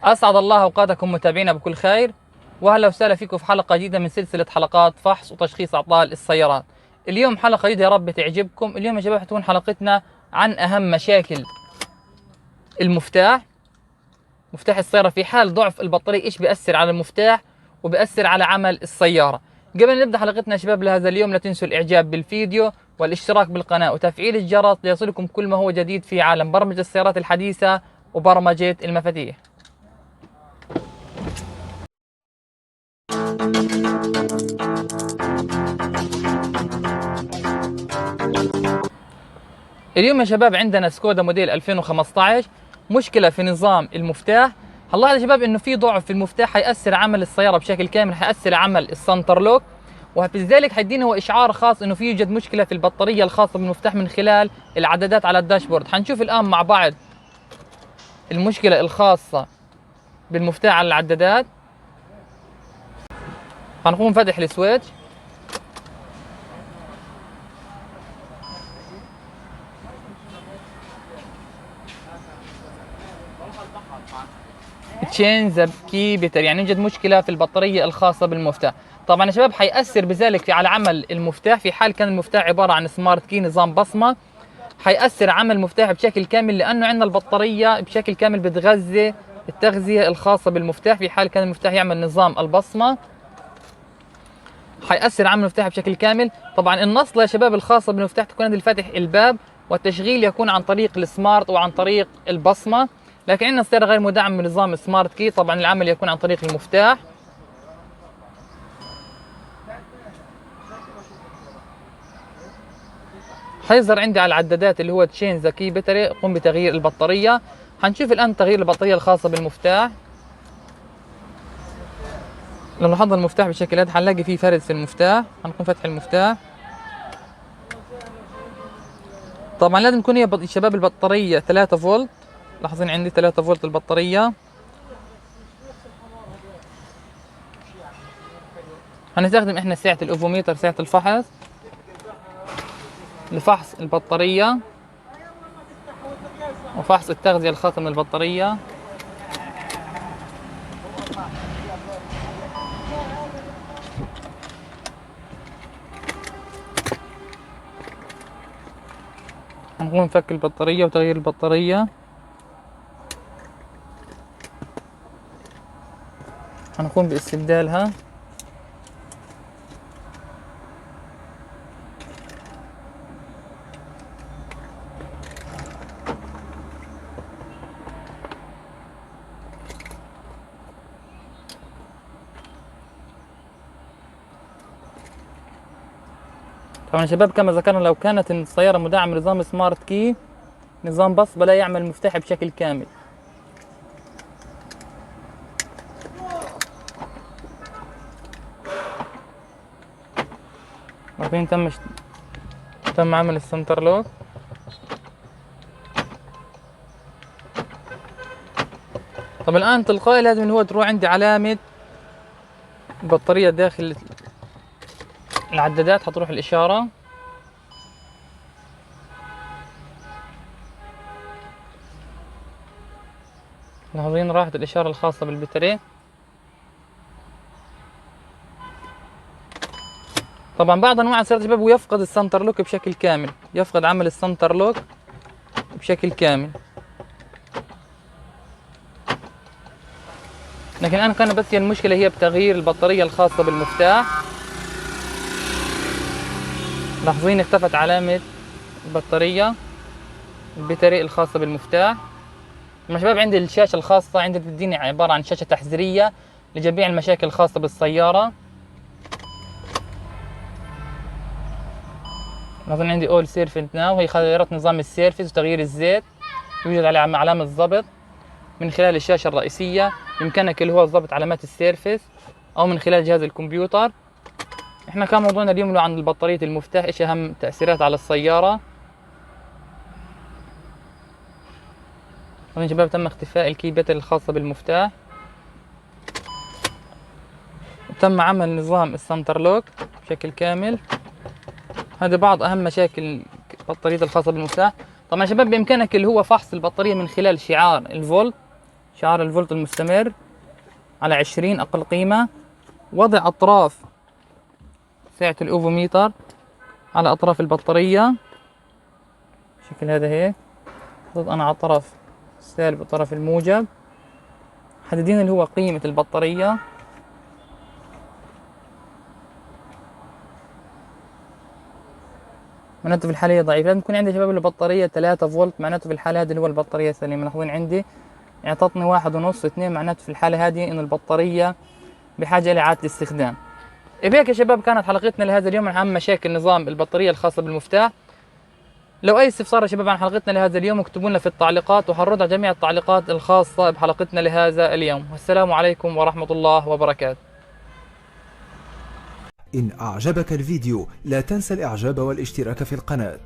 أسعد الله أوقاتكم متابعينا بكل خير، وأهلا وسهلا فيكم في حلقة جديدة من سلسلة حلقات فحص وتشخيص أعطال السيارات. اليوم حلقة جديدة يا رب تعجبكم. اليوم يا شباب حتكون حلقتنا عن أهم مشاكل المفتاح، مفتاح السيارة في حال ضعف البطارية، إيش بيأثر على المفتاح وبيأثر على عمل السيارة. قبل أن نبدأ حلقتنا يا شباب لهذا اليوم لا تنسوا الإعجاب بالفيديو والاشتراك بالقناة وتفعيل الجرس ليصلكم كل ما هو جديد في عالم برمجة السيارات الحديثة وبرمجة المفاتيح. اليوم يا شباب عندنا سكودا موديل 2015 مشكلة في نظام المفتاح. هنلاحظ يا شباب انه في ضعف في المفتاح حيأثر عمل السيارة بشكل كامل، حيأثر عمل السنتر لوك، وبذلك حيدينا هو اشعار خاص انه في يوجد مشكلة في البطارية الخاصة بالمفتاح من خلال العدادات على الداشبورد. حنشوف الان مع بعض المشكلة الخاصة بالمفتاح على العدادات. هنقوم فتح السويتش. تشين ذا كي بيتر، يعني يوجد مشكله في البطاريه الخاصه بالمفتاح. طبعا يا شباب حيأثر بذلك على عمل المفتاح في حال كان المفتاح عباره عن سمارت كي نظام بصمه، حيأثر عمل المفتاح بشكل كامل، لانه عندنا البطاريه بشكل كامل بتغذي التغذيه الخاصه بالمفتاح. في حال كان المفتاح يعمل نظام البصمه حيأثر عمل المفتاح بشكل كامل. طبعا النصله يا شباب الخاصه بالمفتاح تكون عند الفتح الباب، والتشغيل يكون عن طريق السمارت وعن طريق البصمه، لكن عندنا السيارة غير مدعم بنظام سمارت كي، طبعا العمل يكون عن طريق المفتاح. حيظهر عندي على العدادات اللي هو تشين ذا كي بيتري، قم بتغيير البطارية. حنشوف الآن تغيير البطارية الخاصة بالمفتاح. لو لاحظنا المفتاح بالشكل هذا حنلاقي فيه فرز في المفتاح. حنقوم فتح المفتاح. طبعا لازم تكون هي شباب البطارية 3 فولت، لاحظين عندي 3 فولت البطارية. هنستخدم احنا سعة الاوفوميتر، سعة الفحص لفحص البطارية وفحص التغذية الخاصة من البطارية. هنقوم نفك البطارية وتغيير البطارية. هنقوم باستبدالها. طبعا يا شباب كما ذكرنا لو كانت السيارة مدعمة بنظام سمارت كي نظام بصمة لا يعمل المفتاح بشكل كامل. عارفين تم عمل السنتر لوك. طب الآن تلقائي لازم اللي هو تروح عندي علامة البطارية داخل العدادات، حتروح الإشارة. لاحظين راحت الإشارة الخاصة بالبطارية. طبعا بعض أنواع السيارات شباب يفقد السنتر لوك بشكل كامل، يفقد عمل السنتر لوك بشكل كامل. لكن الآن كان بس المشكلة هي بتغيير البطارية الخاصة بالمفتاح. لاحظين اختفت علامة البطارية البطارية الخاصة بالمفتاح. يا شباب عندي الشاشة الخاصة عندي بتديني عبارة عن شاشة تحذيرية لجميع المشاكل الخاصة بالسيارة. لاحظين عندي اول سيرفنت ناو، هي خيارات نظام السيرفس وتغيير الزيت، يوجد عليه علامة ضبط من خلال الشاشة الرئيسية. بإمكانك اللي هو ضبط علامات السيرفس أو من خلال جهاز الكمبيوتر. احنا كان موضوعنا اليوم عن بطارية المفتاح، ايش أهم تأثيرات على السيارة. طبعا شباب تم اختفاء الكي باتري الخاصة بالمفتاح، وتم عمل نظام السنتر لوك بشكل كامل. هذه بعض أهم مشاكل البطارية الخاصة بالمفتاح. طبعا شباب بإمكانك اللي هو فحص البطارية من خلال شعار الفولت. شعار الفولت المستمر على 20 أقل قيمة. وضع أطراف سعة الأوفوميتر على أطراف البطارية بالشكل هذا هيك. ضد أنا على الطرف السالب والطرف الموجب. محددين اللي هو قيمة البطارية. معناته في الحالة هي ضعيفة. لازم يكون عندي شباب البطارية 3 فولت، معناته في الحالة هذه اللي هو البطارية سليمة. لاحظين عندي يعني تعطني 1.5 2، معناته في الحالة هذه إنه البطارية بحاجة لإعادة استخدام. بهيك يا شباب كانت حلقتنا لهذا اليوم عن مشاكل نظام البطارية الخاصة بالمفتاح. لو أي استفسار يا شباب عن حلقتنا لهذا اليوم اكتبوا لنا في التعليقات، وحنرد على جميع التعليقات الخاصة بحلقتنا لهذا اليوم. والسلام عليكم ورحمة الله وبركاته. إن أعجبك الفيديو لا تنسى الإعجاب والاشتراك في القناة.